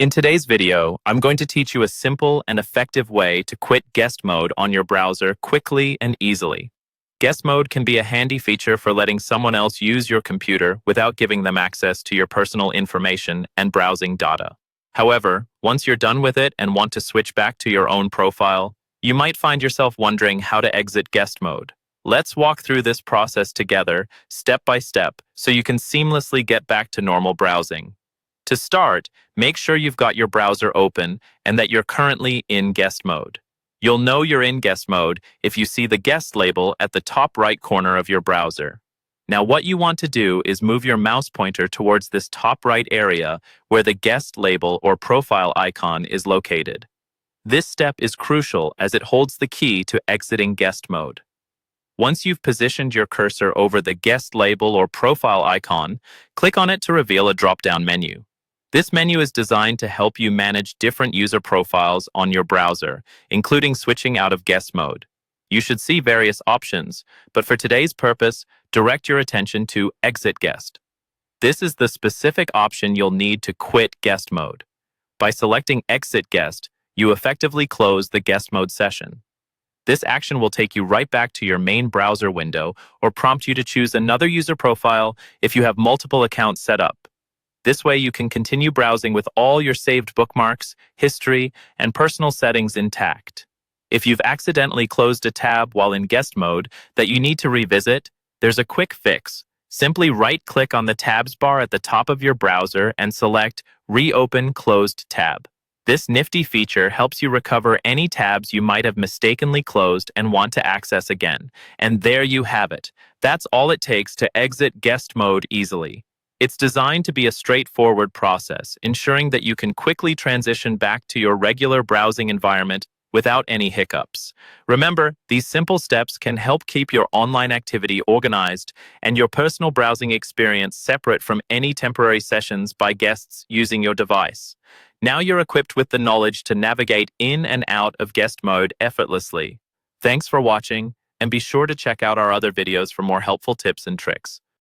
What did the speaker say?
In today's video, I'm going to teach you a simple and effective way to quit guest mode on your browser quickly and easily. Guest mode can be a handy feature for letting someone else use your computer without giving them access to your personal information and browsing data. However, once you're done with it and want to switch back to your own profile, you might find yourself wondering how to exit guest mode. Let's walk through this process together, step by step, so you can seamlessly get back to normal browsing. To start, make sure you've got your browser open and that you're currently in guest mode. You'll know you're in guest mode if you see the guest label at the top right corner of your browser. Now, what you want to do is move your mouse pointer towards this top right area where the guest label or profile icon is located. This step is crucial as it holds the key to exiting guest mode. Once you've positioned your cursor over the guest label or profile icon, click on it to reveal a drop-down menu. This menu is designed to help you manage different user profiles on your browser, including switching out of guest mode. You should see various options, but for today's purpose, direct your attention to Exit Guest. This is the specific option you'll need to quit guest mode. By selecting Exit Guest, you effectively close the guest mode session. This action will take you right back to your main browser window or prompt you to choose another user profile if you have multiple accounts set up. This way you can continue browsing with all your saved bookmarks, history, and personal settings intact. If you've accidentally closed a tab while in guest mode that you need to revisit, there's a quick fix. Simply right-click on the tabs bar at the top of your browser and select Reopen Closed Tab. This nifty feature helps you recover any tabs you might have mistakenly closed and want to access again. And there you have it. That's all it takes to exit guest mode easily. It's designed to be a straightforward process, ensuring that you can quickly transition back to your regular browsing environment without any hiccups. Remember, these simple steps can help keep your online activity organized and your personal browsing experience separate from any temporary sessions by guests using your device. Now you're equipped with the knowledge to navigate in and out of guest mode effortlessly. Thanks for watching, and be sure to check out our other videos for more helpful tips and tricks.